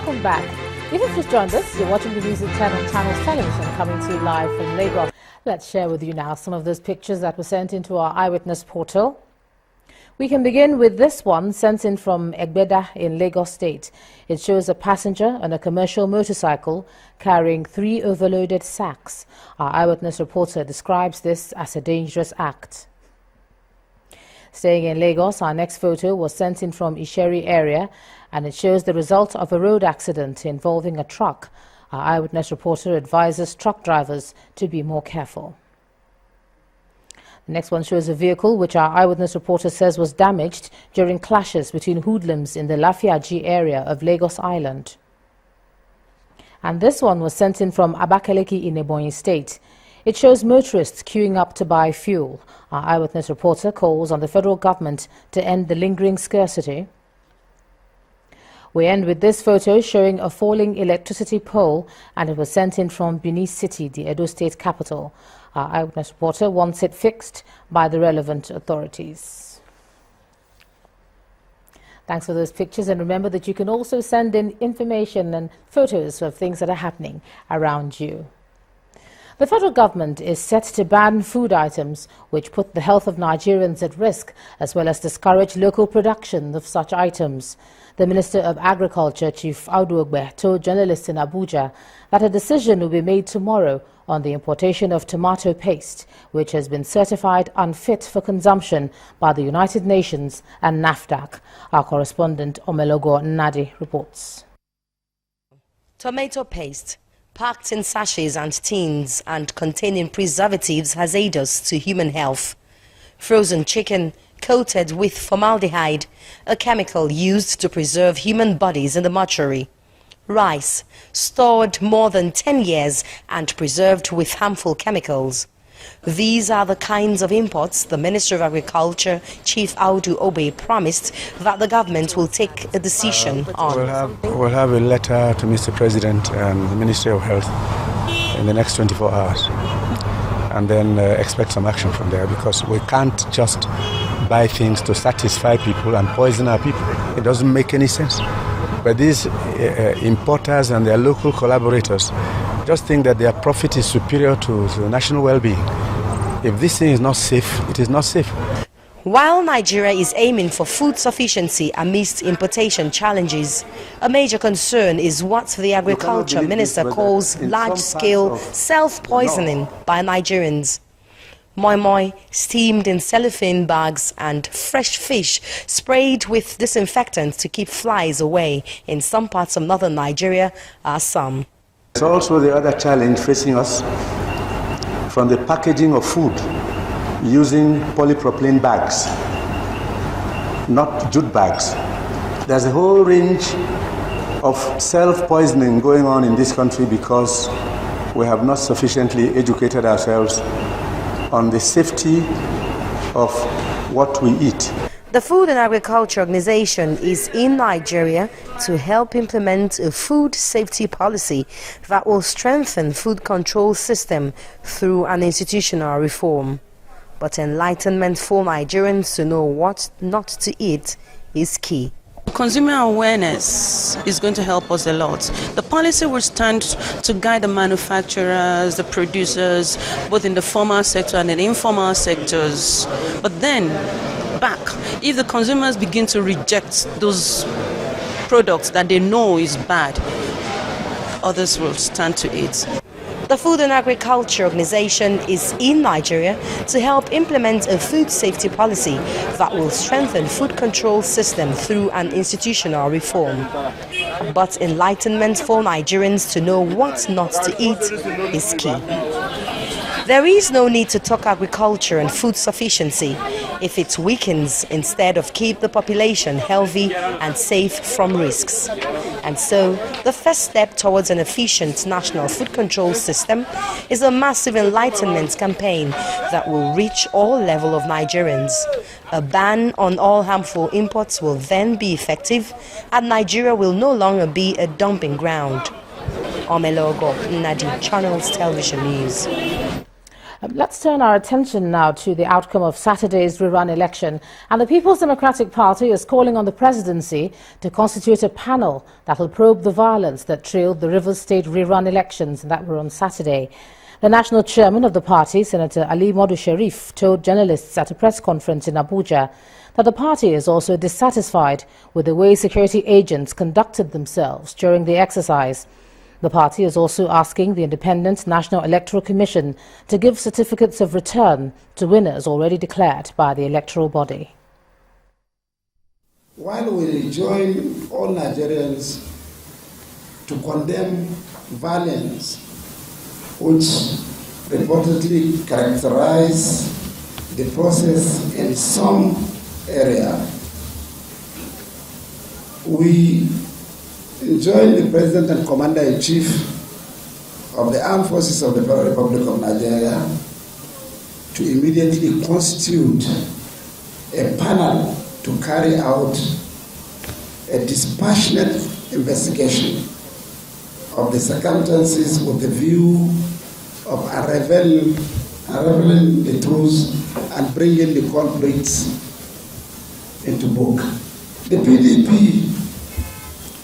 Welcome back. If you've just joined us, you're watching the News at 10 on Channels Television, coming to you live from Lagos. Let's share with you now some of those pictures that were sent into our eyewitness portal. We can begin with this one sent in from Egbeda in Lagos State. It shows a passenger on a commercial motorcycle carrying 3 overloaded sacks. Our eyewitness reporter describes this as a dangerous act. Staying in Lagos, our next photo was sent in from ISHERI area, and it shows the result of a road accident involving a truck. Our eyewitness reporter advises truck drivers to be more careful. The next one shows a vehicle which our eyewitness reporter says was damaged during clashes between hoodlums in the Lafiaji area of Lagos Island. And this one was sent in from Abakaliki in Ebonyi State. It shows motorists queuing up to buy fuel. Our eyewitness reporter calls on the federal government to end the lingering scarcity. We end with this photo showing a falling electricity pole, and it was sent in from Benin City, the Edo State capital. Our eyewitness reporter wants it fixed by the relevant authorities. Thanks for those pictures, and remember that you can also send in information and photos of things that are happening around you. The federal government is set to ban food items which put the health of Nigerians at risk, as well as discourage local production of such items. The Minister of Agriculture, Chief Audu Ogbe, told journalists in Abuja that a decision will be made tomorrow on the importation of tomato paste, which has been certified unfit for consumption by the United Nations and NAFDAC. Our correspondent Omelogo Nnadi reports. Tomato paste, packed in sachets and tins and containing preservatives, has aided to human health. Frozen chicken coated with formaldehyde, a chemical used to preserve human bodies in the mortuary. Rice, stored more than 10 years and preserved with harmful chemicals. These are the kinds of imports the Minister of Agriculture, Chief Audu Ogbe, promised that the government will take a decision on. We'll have a letter to Mr. President and the Ministry of Health in the next 24 hours, and then expect some action from there, because we can't just buy things to satisfy people and poison our people. It doesn't make any sense. But these importers and their local collaborators just think that their profit is superior to the national well-being. If this thing is not safe, it is not safe. While Nigeria is aiming for food sufficiency amidst importation challenges, a major concern is what the Agriculture Minister calls large-scale self-poisoning by Nigerians. Moi moi steamed in cellophane bags and fresh fish sprayed with disinfectant to keep flies away in some parts of northern Nigeria are some. There's also the other challenge facing us from the packaging of food using polypropylene bags, not jute bags. There's a whole range of self-poisoning going on in this country because we have not sufficiently educated ourselves on the safety of what we eat. The Food and Agriculture Organization is in Nigeria to help implement a food safety policy that will strengthen food control system through an institutional reform. But enlightenment for Nigerians to know what not to eat is key. Consumer awareness is going to help us a lot. The policy will stand to guide the manufacturers, the producers, both in the formal sector and in the informal sectors. But then, if the consumers begin to reject those products that they know is bad, others will stand to it. The Food and Agriculture Organization is in Nigeria to help implement a food safety policy that will strengthen food control system through an institutional reform. But enlightenment for Nigerians to know what not to eat is key. There is no need to talk agriculture and food sufficiency if it weakens instead of keep the population healthy and safe from risks. And so, the first step towards an efficient national food control system is a massive enlightenment campaign that will reach all levels of Nigerians. A ban on all harmful imports will then be effective, and Nigeria will no longer be a dumping ground. Omelogo Nnadi, Channels Television News. Let's turn our attention now to the outcome of Saturday's rerun election. And the People's Democratic Party is calling on the presidency to constitute a panel that will probe the violence that trailed the Rivers State rerun elections that were on Saturday. The national chairman of the party, Senator Ali Modu Sharif, told journalists at a press conference in Abuja that the party is also dissatisfied with the way security agents conducted themselves during the exercise. The party is also asking the Independent National Electoral Commission to give certificates of return to winners already declared by the electoral body. While we join all Nigerians to condemn violence which reportedly characterize the process in some area, we join the President and Commander-in-Chief of the Armed Forces of the Federal Republic of Nigeria to immediately constitute a panel to carry out a dispassionate investigation of the circumstances with the view of unraveling the truth and bringing the culprits into book. The PDP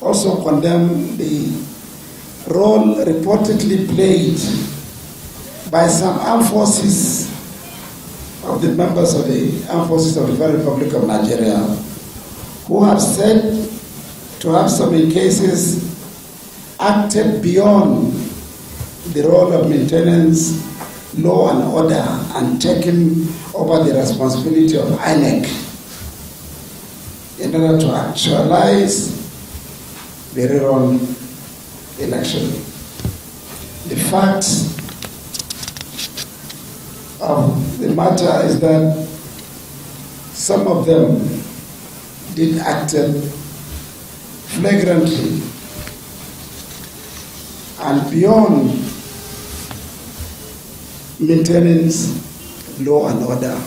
also condemned the role reportedly played by some armed forces of the members of the Armed Forces of the Federal Republic of Nigeria, who have said to have some cases acted beyond the role of maintenance, law and order, and taken over the responsibility of INEC in order to actualize the rerun election. The fact of the matter is that some of them did act flagrantly and beyond maintenance, law and order.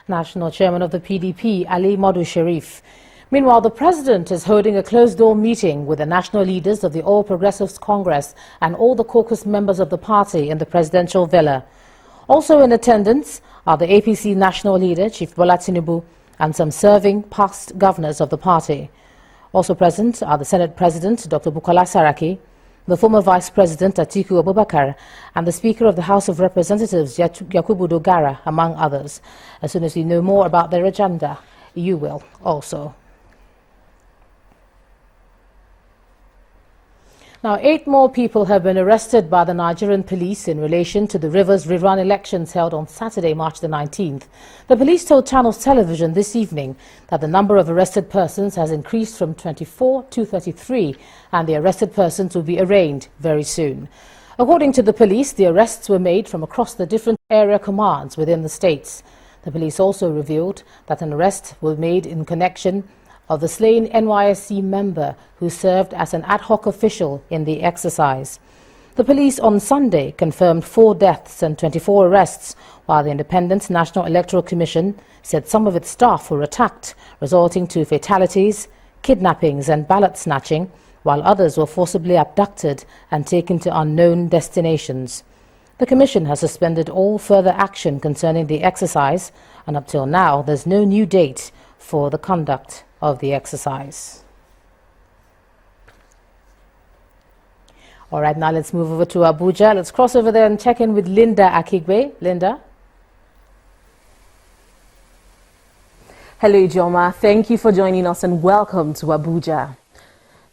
National Chairman of the PDP, Ali Modu Sharif. Meanwhile, the President is holding a closed-door meeting with the national leaders of the All Progressives Congress and all the caucus members of the party in the presidential villa. Also in attendance are the APC national leader, Chief Bola Tinubu, and some serving past governors of the party. Also present are the Senate President, Dr. Bukola Saraki, the former Vice President, Atiku Abubakar, and the Speaker of the House of Representatives, Yakubu Dogara, among others. As soon as you know more about their agenda, you will also. Now, 8 more people have been arrested by the Nigerian police in relation to the Rivers rerun elections held on Saturday, March the 19th. The police told Channels Television this evening that the number of arrested persons has increased from 24 to 33, and the arrested persons will be arraigned very soon. According to the police, the arrests were made from across the different area commands within the states. The police also revealed that an arrest was made in connection of the slain NYSC member who served as an ad hoc official in the exercise. The police on Sunday confirmed 4 deaths and 24 arrests, while the Independent National Electoral Commission said some of its staff were attacked, resulting to fatalities, kidnappings and ballot snatching, while others were forcibly abducted and taken to unknown destinations. The Commission has suspended all further action concerning the exercise, and up till now there's no new date for the conduct of the exercise. All right, now let's move over to Abuja. Let's cross over there and check in with Linda Akigbe. Linda. Hello, Ijoma. Thank you for joining us and welcome to Abuja.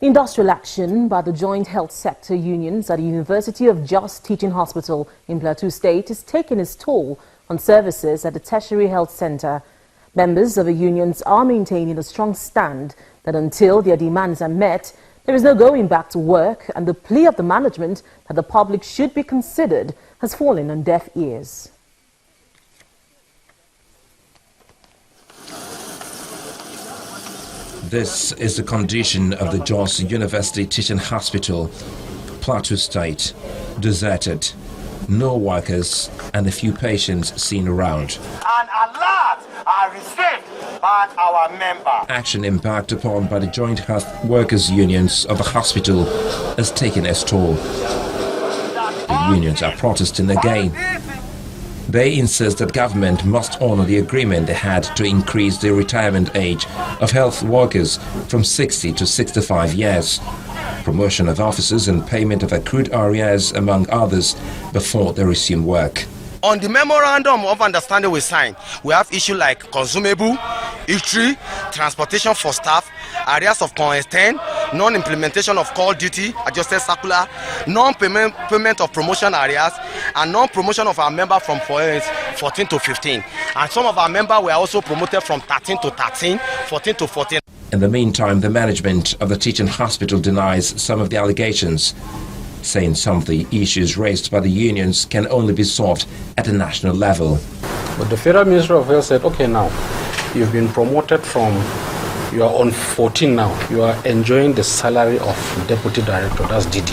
Industrial action by the joint health sector unions at the University of Jos Teaching Hospital in Plateau State is taking its toll on services at the Tertiary Health Center. Members of the unions are maintaining a strong stand that until their demands are met, there is no going back to work, and the plea of the management that the public should be considered has fallen on deaf ears. This is the condition of the Jos University Teaching Hospital, Plateau State, deserted. No workers and a few patients seen around. And alerts are received by our member. Action embarked upon by the joint health workers unions of the hospital has taken its toll. The unions are protesting again. They insist that government must honor the agreement they had to increase the retirement age of health workers from 60 to 65 years, promotion of officers and payment of accrued arrears, among others, before they resume work. On the memorandum of understanding we signed, we have issues like consumable, ISHERI, transportation for staff, areas of consent, non-implementation of call duty, adjusted circular, non-payment of promotion areas, and non-promotion of our member from 14 to 15. And some of our members were also promoted from 13 to 13, 14 to 14. In the meantime, the management of the teaching hospital denies some of the allegations, saying some of the issues raised by the unions can only be solved at the national level. But the Federal Ministry of Health said, okay, now you've been promoted from, you are on 14 now, you are enjoying the salary of Deputy Director, that's DD.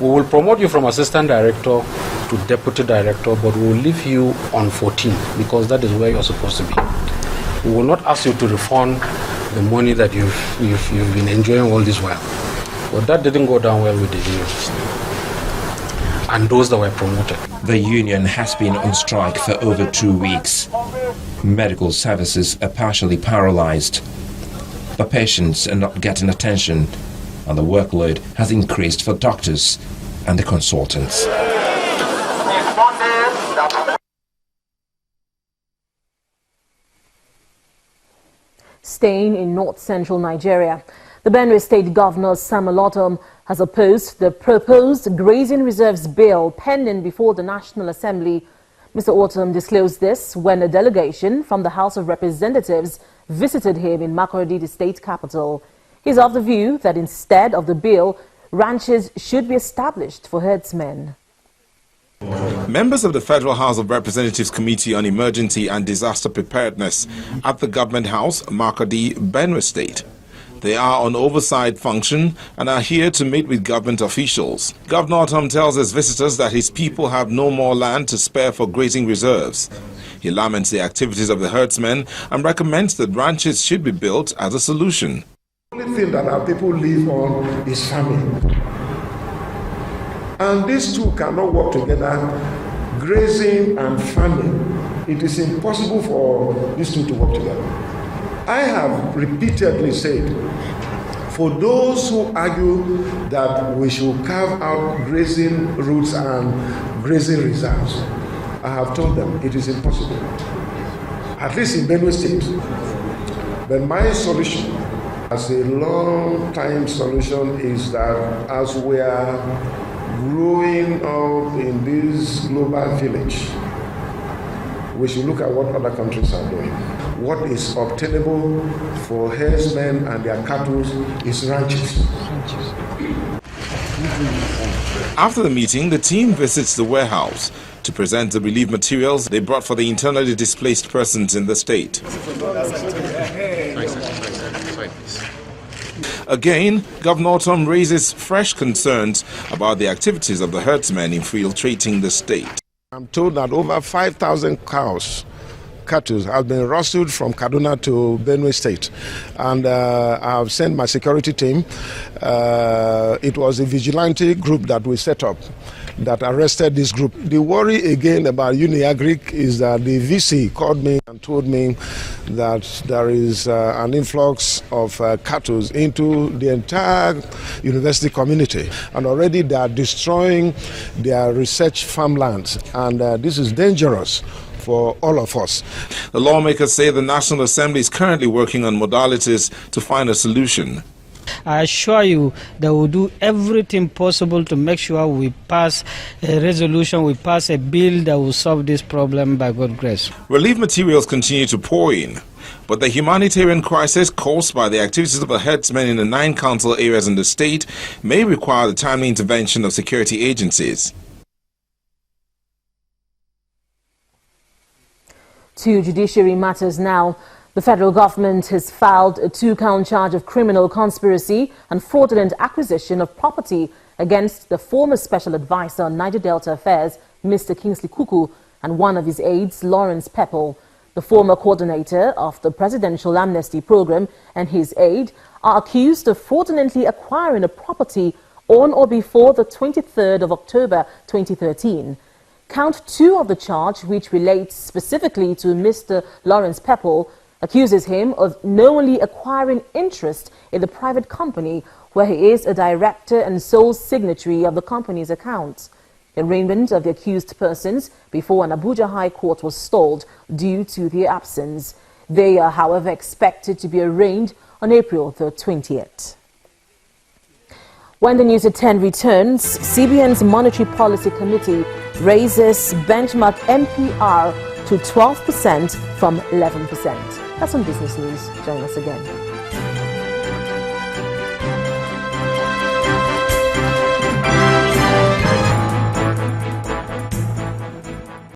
We will promote you from Assistant Director to Deputy Director, but we will leave you on 14 because that is where you're supposed to be. We will not ask you to refund the money that you've been enjoying all this while. But that didn't go down well with the unions and those that were promoted. The union has been on strike for over 2 weeks. Medical services are partially paralyzed. The patients are not getting attention, and the workload has increased for doctors and the consultants. Staying in north-central Nigeria, the Benue State Governor Sam Olotom has opposed the proposed grazing reserves bill pending before the National Assembly. Mr. Olotom disclosed this when a delegation from the House of Representatives visited him in Makurdi, the state capital. He's of the view that instead of the bill, ranches should be established for herdsmen. Members of the Federal House of Representatives Committee on Emergency and Disaster Preparedness at the Government House, Makurdi, Benue State. They are on oversight function and are here to meet with government officials. Governor Olotom tells his visitors that his people have no more land to spare for grazing reserves. He laments the activities of the herdsmen and recommends that ranches should be built as a solution. The only thing that our people live on is farming. And these two cannot work together, grazing and farming. It is impossible for these two to work together. I have repeatedly said, for those who argue that we should carve out grazing routes and grazing reserves, I have told them it is impossible, at least in Benue State. But my solution, as a long-time solution, is that as we are growing up in this global village, we should look at what other countries are doing. What is obtainable for herdsmen and their cattle is ranches. After the meeting, the team visits the warehouse to present the relief materials they brought for the internally displaced persons in the state. Again, Governor Olotom raises fresh concerns about the activities of the herdsmen infiltrating the state. I'm told that over 5,000 cattle have been rustled from Kaduna to Benue State, and I've sent my security team. It was a vigilante group that we set up that arrested this group. The worry again about Uniagric is that the VC called me and told me that there is an influx of cattle into the entire university community, and already they are destroying their research farmlands, and this is dangerous for all of us. The lawmakers say the National Assembly is currently working on modalities to find a solution. I assure you that we'll do everything possible to make sure we pass a resolution, we pass a bill that will solve this problem by God's grace. Relief materials continue to pour in, but the humanitarian crisis caused by the activities of the herdsmen in the 9 council areas in the state may require the timely intervention of security agencies. To judiciary matters now. The federal government has filed a 2-count charge of criminal conspiracy and fraudulent acquisition of property against the former special advisor on Niger Delta Affairs, Mr. KINGSLEY KUKU, and one of his aides, Lawrence Peppel. The former coordinator of the Presidential Amnesty Program and his aide are accused of fraudulently acquiring a property on or before the 23rd of October 2013. Count 2 of the charge, which relates specifically to Mr. Lawrence Pepple, accuses him of knowingly acquiring interest in the private company where he is a director and sole signatory of the company's accounts. The arraignment of the accused persons before an Abuja High Court was stalled due to their absence. They are, however, expected to be arraigned on April the 20th. When the news at 10 returns, CBN's Monetary Policy Committee raises benchmark MPR to 12% from 11%. That's on Business News. Join us again.